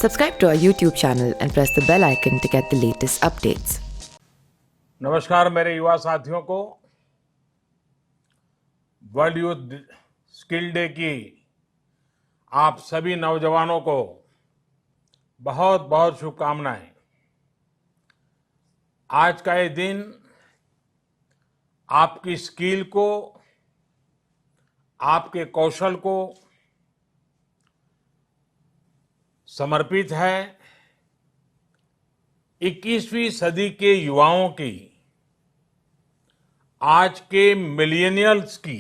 Subscribe to our YouTube channel and press the bell icon to get the latest updates. नमस्कार मेरे युवा साथियों को वर्ल्ड यूथ स्किल डे की आप सभी नौजवानों को बहुत बहुत शुभकामनाएं। आज का ये दिन आपकी स्किल को, आपके कौशल को समर्पित है 21वीं सदी के युवाओं की, आज के मिलेनियल्स की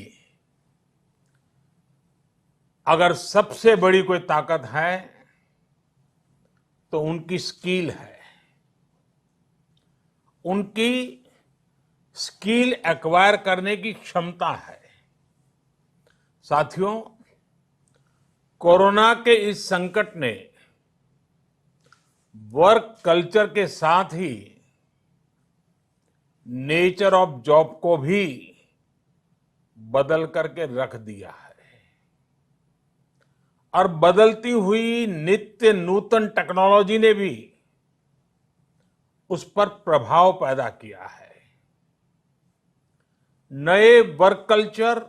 अगर सबसे बड़ी कोई ताकत है तो उनकी स्किल है। उनकी स्किल एक्वायर करने की क्षमता है। साथियों, कोरोना के इस संकट ने वर्क कल्चर के साथ ही नेचर ऑफ जॉब को भी बदल करके रख दिया है और बदलती हुई नित्य नूतन टेक्नोलॉजी ने भी उस पर प्रभाव पैदा किया है। नए वर्क कल्चर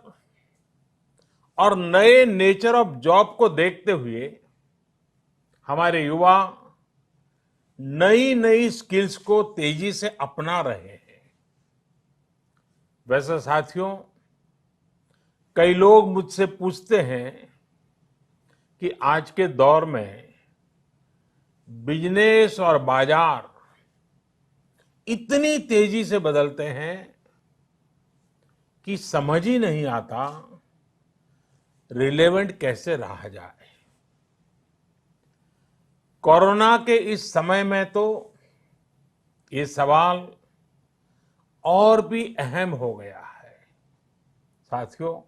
और नए नेचर ऑफ जॉब को देखते हुए हमारे युवा नई नई स्किल्स को तेजी से अपना रहे हैं। वैसे साथियों, कई लोग मुझसे पूछते हैं कि आज के दौर में बिजनेस और बाजार इतनी तेजी से बदलते हैं कि समझ ही नहीं आता रिलेवेंट कैसे रहा जाए। कोरोना के इस समय में तो ये सवाल और भी अहम हो गया है। साथियों,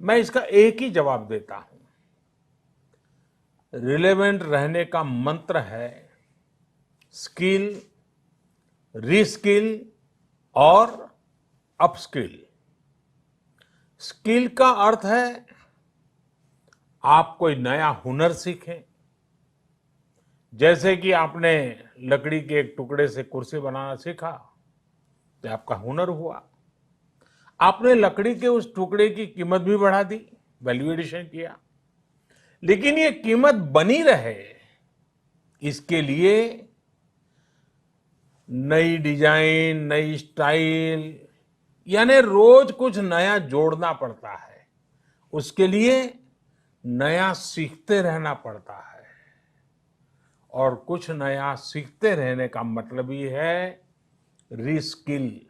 मैं इसका एक ही जवाब देता हूं। रिलेवेंट रहने का मंत्र है स्किल, रीस्किल और अपस्किल। स्किल का अर्थ है आप कोई नया हुनर सीखें। जैसे कि आपने लकड़ी के एक टुकड़े से कुर्सी बनाना सीखा तो आपका हुनर हुआ। आपने लकड़ी के उस टुकड़े की कीमत भी बढ़ा दी, वैल्यू एडिशन किया, लेकिन ये कीमत बनी रहे इसके लिए नई डिजाइन, नई स्टाइल, यानी रोज कुछ नया जोड़ना पड़ता है। उसके लिए नया सीखते रहना पड़ता है और कुछ नया सीखते रहने का मतलब ही है रीस्किल।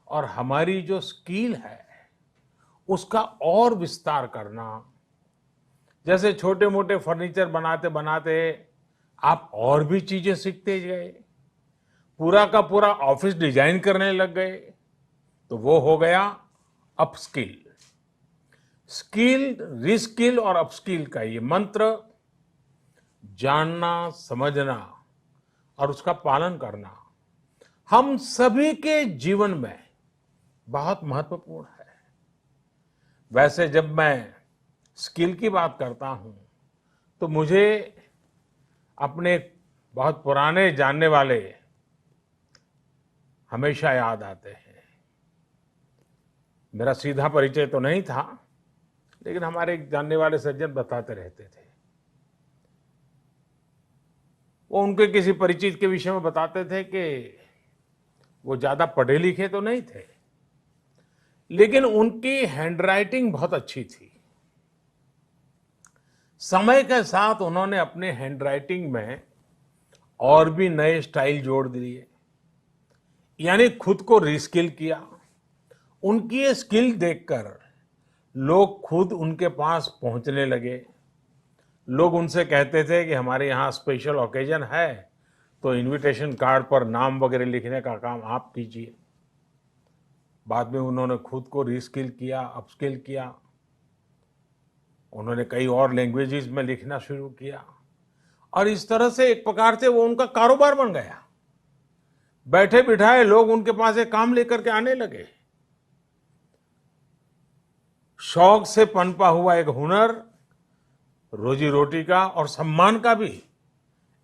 और हमारी जो स्किल है उसका और विस्तार करना। जैसे छोटे मोटे फर्नीचर बनाते बनाते आप और भी चीजें सीखते गए, पूरा का पूरा ऑफिस डिजाइन करने लग गए, तो वो हो गया अपस्किल। स्किल, रीस्किल और अपस्किल का ये मंत्र जानना, समझना और उसका पालन करना हम सभी के जीवन में बहुत महत्वपूर्ण है। वैसे जब मैं स्किल की बात करता हूं तो मुझे अपने बहुत पुराने जानने वाले हमेशा याद आते हैं। मेरा सीधा परिचय तो नहीं था, लेकिन हमारे एक जानने वाले सज्जन बताते रहते थे। वो उनके किसी परिचित के विषय में बताते थे कि वो ज्यादा पढ़े लिखे तो नहीं थे, लेकिन उनकी हैंडराइटिंग बहुत अच्छी थी। समय के साथ उन्होंने अपने हैंडराइटिंग में और भी नए स्टाइल जोड़ दिए, यानी खुद को रीस्किल किया। उनकी ये स्किल देखकर लोग खुद उनके पास पहुंचने लगे। लोग उनसे कहते थे कि हमारे यहाँ स्पेशल ओकेजन है तो इनविटेशन कार्ड पर नाम वगैरह लिखने का काम आप कीजिए। बाद में उन्होंने खुद को रीस्किल किया, अपस्किल किया। उन्होंने कई और लैंग्वेजेस में लिखना शुरू किया और इस तरह से एक प्रकार से वो उनका कारोबार बन गया। बैठे बिठाए लोग उनके पास एक काम लेकर के आने लगे। शौक से पनपा हुआ एक हुनर रोजी रोटी का और सम्मान का भी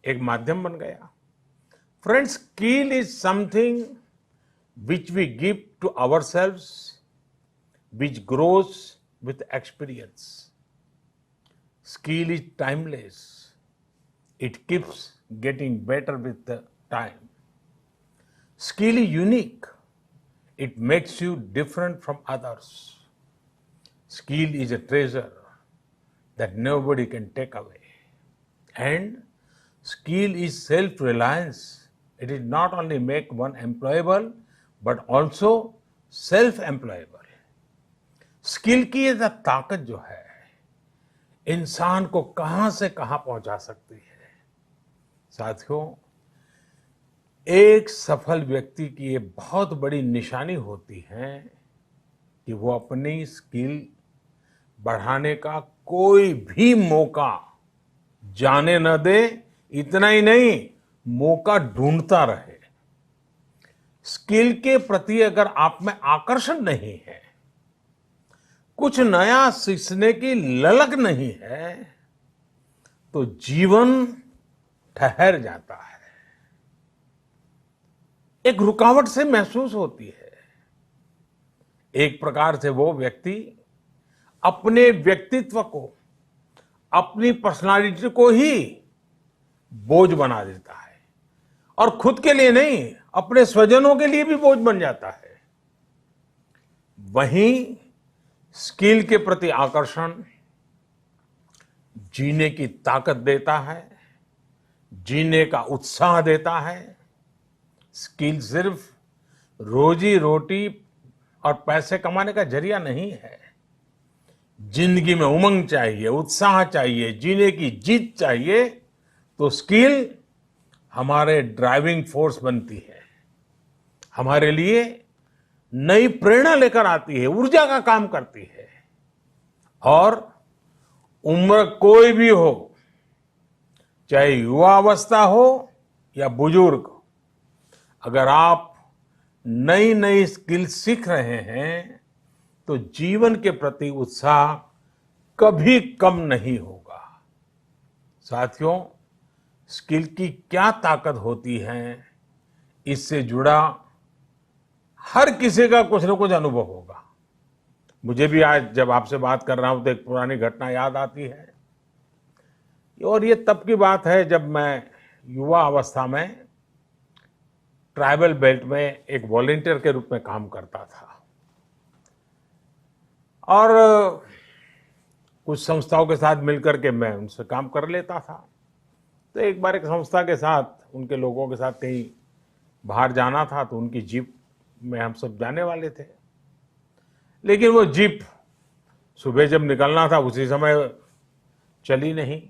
एक माध्यम बन गया। Friends, skill is something which we give to ourselves, which grows with experience. Skill is timeless. It keeps getting better with the time. Skill is unique. It makes you different from others. Skill is a treasure that nobody can take away. And skill is self-reliance. It is not only make one employable, but also self-employable. Skill की ये ताकत जो है इंसान को कहां से कहां पहुंचा सकती है। साथियों, एक सफल व्यक्ति की ये बहुत बड़ी निशानी होती है कि वो अपनी स्किल बढ़ाने का कोई भी मौका जाने न दे। इतना ही नहीं, मौका ढूंढता रहे। स्किल के प्रति अगर आप में आकर्षण नहीं है, कुछ नया सीखने की ललक नहीं है, तो जीवन ठहर जाता है, एक रुकावट से महसूस होती है। एक प्रकार से वो व्यक्ति अपने व्यक्तित्व को, अपनी पर्सनालिटी को ही बोझ बना देता है और खुद के लिए नहीं, अपने स्वजनों के लिए भी बोझ बन जाता है। वहीं स्किल के प्रति आकर्षण जीने की ताकत देता है, जीने का उत्साह देता है। स्किल सिर्फ रोजी रोटी और पैसे कमाने का जरिया नहीं है। जिंदगी में उमंग चाहिए, उत्साह चाहिए, जीने की जीत चाहिए, तो स्किल हमारे ड्राइविंग फोर्स बनती है, हमारे लिए नई प्रेरणा लेकर आती है, ऊर्जा का काम करती है। और उम्र कोई भी हो, चाहे युवा अवस्था हो या बुजुर्ग, अगर आप नई नई स्किल सीख रहे हैं तो जीवन के प्रति उत्साह कभी कम नहीं होगा। साथियों, स्किल की क्या ताकत होती है, इससे जुड़ा हर किसी का कुछ न कुछ अनुभव होगा। मुझे भी आज जब आपसे बात कर रहा हूं तो एक पुरानी घटना याद आती है। और ये तब की बात है जब मैं युवा अवस्था में ट्राइबल बेल्ट में एक वॉलंटियर के रूप में काम करता था और कुछ संस्थाओं के साथ मिलकर के मैं उनसे काम कर लेता था। तो एक बार एक संस्था के साथ, उनके लोगों के साथ कहीं बाहर जाना था, तो उनकी जीप में हम सब जाने वाले थे। लेकिन वो जीप सुबह जब निकलना था उसी समय चली नहीं।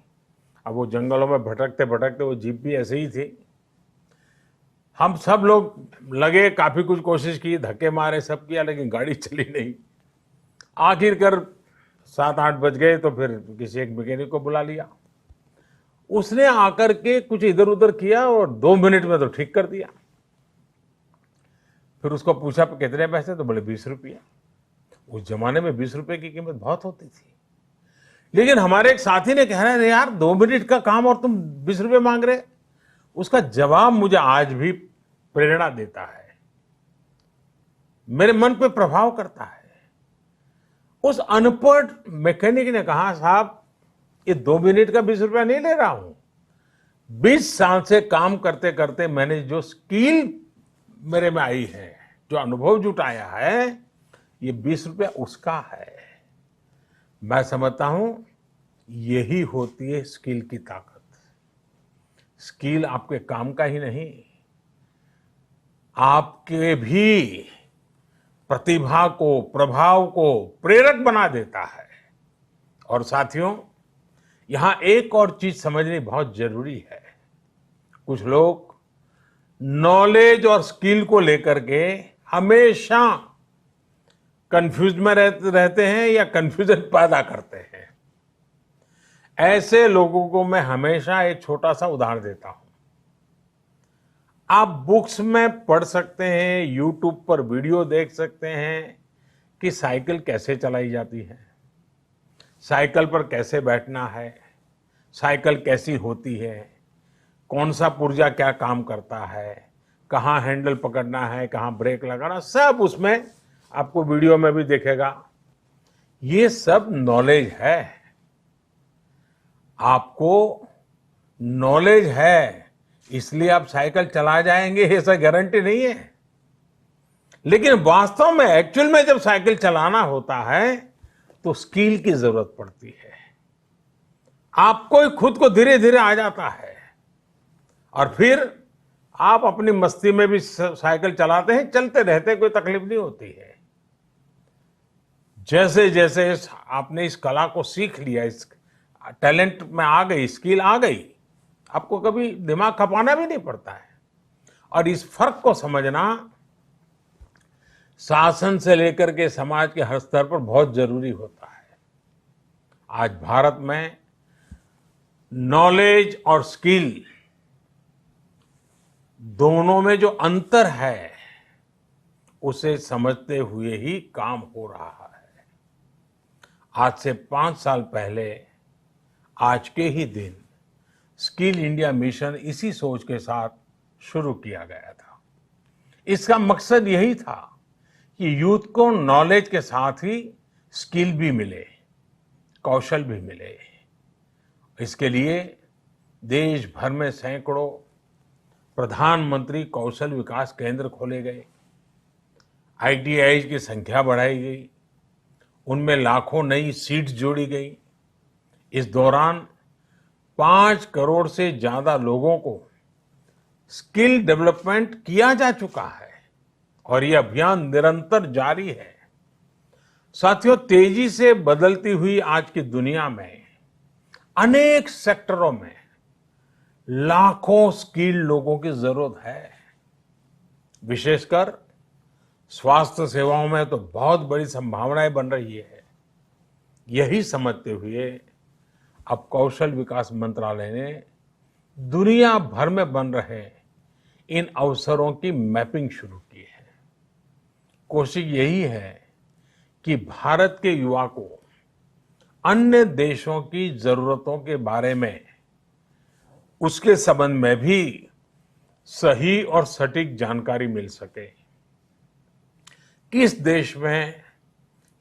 अब वो जंगलों में भटकते भटकते वो जीप भी ऐसे ही थी। हम सब लोग लगे, काफी कुछ कोशिश की, धक्के मारे, सब किया, लेकिन गाड़ी चली नहीं। आखिरकार 7-8 बज गए तो फिर किसी एक मैकेनिक को बुला लिया। उसने आकर के कुछ इधर उधर किया और 2 मिनट में तो ठीक कर दिया। फिर उसको पूछा कितने पैसे, तो बोले 20 रुपया। उस जमाने में 20 रुपए की कीमत बहुत होती थी। लेकिन हमारे एक साथी ने कहा, अरे यार 2 मिनट का काम और तुम 20 रुपए मांग रहे। उसका जवाब मुझे आज भी प्रेरणा देता है, मेरे मन पे प्रभाव करता है। उस अनपढ़ मैकेनिक ने कहा, साहब ये 2 मिनट का 20 रुपया नहीं ले रहा हूं। 20 साल से काम करते करते मैंने जो स्किल मेरे में आई है, जो अनुभव जुटाया है, ये 20 रुपया उसका है। मैं समझता हूं यही होती है स्किल की ताकत। स्किल आपके काम का ही नहीं, आपके भी प्रतिभा को, प्रभाव को प्रेरक बना देता है। और साथियों, यहां एक और चीज समझनी बहुत जरूरी है। कुछ लोग नॉलेज और स्किल को लेकर के हमेशा कंफ्यूज में रहते हैं या कंफ्यूजन पैदा करते हैं। ऐसे लोगों को मैं हमेशा एक छोटा सा उदाहरण देता हूं। आप बुक्स में पढ़ सकते हैं, यूट्यूब पर वीडियो देख सकते हैं कि साइकिल कैसे चलाई जाती है, साइकिल पर कैसे बैठना है, साइकिल कैसी होती है, कौन सा पुर्जा क्या काम करता है, कहाँ हैंडल पकड़ना है, कहाँ ब्रेक लगाना, सब उसमें आपको वीडियो में भी दिखेगा। ये सब नॉलेज है। आपको नॉलेज है इसलिए आप साइकिल चला जाएंगे, ऐसा गारंटी नहीं है। लेकिन वास्तव में एक्चुअल में जब साइकिल चलाना होता है तो स्किल की जरूरत पड़ती है। आपको ही खुद को धीरे धीरे आ जाता है और फिर आप अपनी मस्ती में भी साइकिल चलाते हैं, चलते रहते, कोई तकलीफ नहीं होती है। जैसे जैसे आपने इस कला को सीख लिया, इस टैलेंट में आ गई, स्किल आ गई, आपको कभी दिमाग खपाना भी नहीं पड़ता है। और इस फर्क को समझना शासन से लेकर के समाज के हर स्तर पर बहुत जरूरी होता है। आज भारत में नॉलेज और स्किल दोनों में जो अंतर है उसे समझते हुए ही काम हो रहा है। आज से 5 साल पहले आज के ही दिन स्किल इंडिया मिशन इसी सोच के साथ शुरू किया गया था। इसका मकसद यही था कि यूथ को नॉलेज के साथ ही स्किल भी मिले, कौशल भी मिले। इसके लिए देश भर में सैकड़ों प्रधानमंत्री कौशल विकास केंद्र खोले गए, आईटीआई की संख्या बढ़ाई गई, उनमें लाखों नई सीट्स जोड़ी गई। इस दौरान 5 करोड़ से ज्यादा लोगों को स्किल डेवलपमेंट किया जा चुका है और ये अभियान निरंतर जारी है। साथियों, तेजी से बदलती हुई आज की दुनिया में अनेक सेक्टरों में लाखों स्किल लोगों की जरूरत है। विशेषकर स्वास्थ्य सेवाओं में तो बहुत बड़ी संभावनाएं बन रही है। यही समझते हुए अब कौशल विकास मंत्रालय ने दुनिया भर में बन रहे इन अवसरों की मैपिंग शुरू की है। कोशिश यही है कि भारत के युवा को अन्य देशों की जरूरतों के बारे में, उसके संबंध में भी सही और सटीक जानकारी मिल सके। किस देश में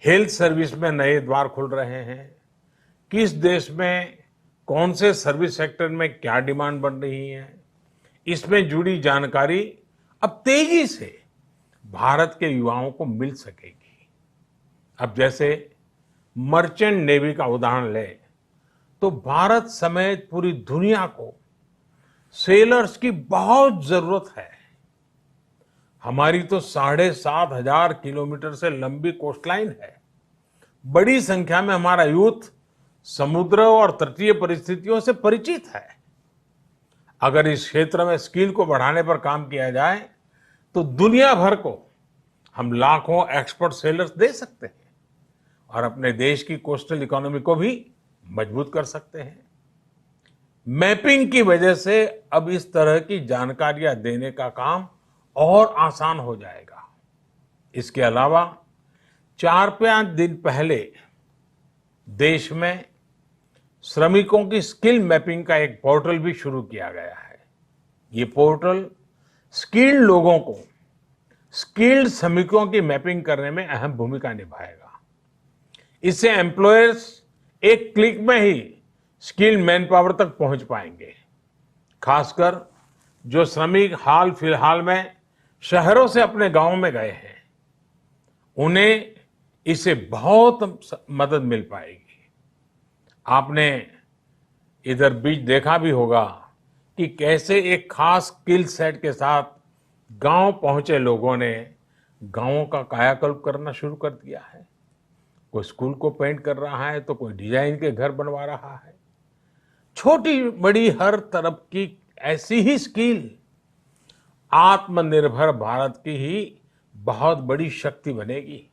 हेल्थ सर्विस में नए द्वार खुल रहे हैं, किस देश में कौन से सर्विस सेक्टर में क्या डिमांड बन रही है, इसमें जुड़ी जानकारी अब तेजी से भारत के युवाओं को मिल सकेगी। अब जैसे मर्चेंट नेवी का उदाहरण ले तो भारत समेत पूरी दुनिया को सेलर्स की बहुत जरूरत है। हमारी तो 7,500 किलोमीटर से लंबी कोस्टलाइन है। बड़ी संख्या में हमारा यूथ समुद्र और तटीय परिस्थितियों से परिचित है। अगर इस क्षेत्र में स्किल को बढ़ाने पर काम किया जाए तो दुनिया भर को हम लाखों एक्सपर्ट सेलर्स दे सकते हैं और अपने देश की कोस्टल इकोनॉमी को भी मजबूत कर सकते हैं। मैपिंग की वजह से अब इस तरह की जानकारियां देने का काम और आसान हो जाएगा। इसके अलावा 4-5 दिन पहले देश में श्रमिकों की स्किल मैपिंग का एक पोर्टल भी शुरू किया गया है। ये पोर्टल स्किल्ड लोगों को स्किल्ड श्रमिकों की मैपिंग करने में अहम भूमिका निभाएगा। इससे एम्प्लॉयर्स एक क्लिक में ही स्किल्ड मैन पावर तक पहुंच पाएंगे। खासकर जो श्रमिक हाल फिलहाल में शहरों से अपने गांव में गए हैं, उन्हें इससे बहुत मदद मिल पाएगी। आपने इधर बीच देखा भी होगा कि कैसे एक खास स्किल सेट के साथ गांव पहुंचे लोगों ने गांवों का कायाकल्प करना शुरू कर दिया है। कोई स्कूल को पेंट कर रहा है तो कोई डिजाइन के घर बनवा रहा है। छोटी बड़ी हर तरफ की ऐसी ही स्किल आत्मनिर्भर भारत की ही बहुत बड़ी शक्ति बनेगी।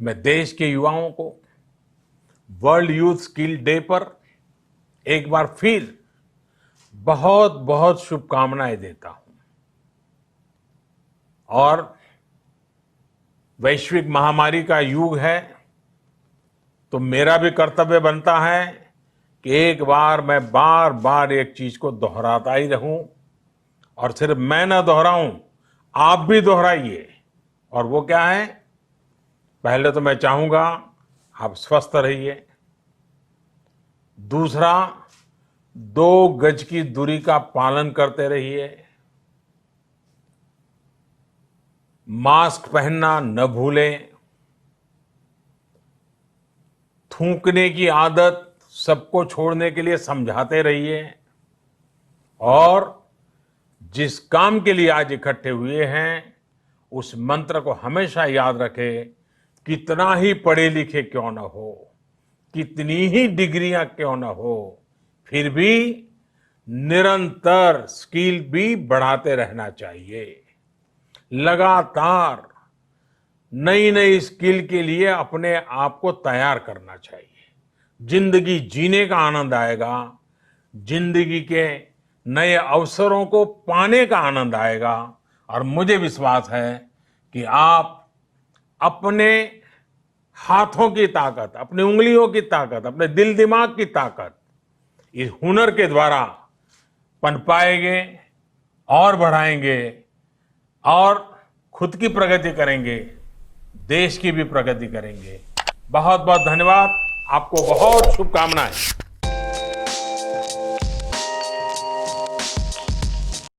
मैं देश के युवाओं को वर्ल्ड यूथ स्किल डे पर एक बार फिर बहुत बहुत शुभकामनाएं देता हूं और वैश्विक महामारी का युग है तो मेरा भी कर्तव्य बनता है कि एक बार मैं बार बार एक चीज को दोहराता ही रहूं, और सिर्फ मैं ना दोहराऊं, आप भी दोहराइए। और वो क्या है? पहले तो मैं चाहूंगा आप स्वस्थ रहिए। दूसरा, 2 गज की दूरी का पालन करते रहिए। मास्क पहनना न भूलें। थूकने की आदत सबको छोड़ने के लिए समझाते रहिए। और जिस काम के लिए आज इकट्ठे हुए हैं, उस मंत्र को हमेशा याद रखें। कितना ही पढ़े लिखे क्यों ना हो, कितनी ही डिग्रियां क्यों ना हो, फिर भी निरंतर स्किल भी बढ़ाते रहना चाहिए। लगातार नई नई स्किल के लिए अपने आप को तैयार करना चाहिए। जिंदगी जीने का आनंद आएगा, जिंदगी के नए अवसरों को पाने का आनंद आएगा। और मुझे विश्वास है कि आप अपने हाथों की ताकत, अपनी उंगलियों की ताकत, अपने दिल दिमाग की ताकत इस हुनर के द्वारा पनपाएंगे और बढ़ाएंगे, और खुद की प्रगति करेंगे, देश की भी प्रगति करेंगे। बहुत बहुत धन्यवाद। आपको बहुत शुभकामनाएं।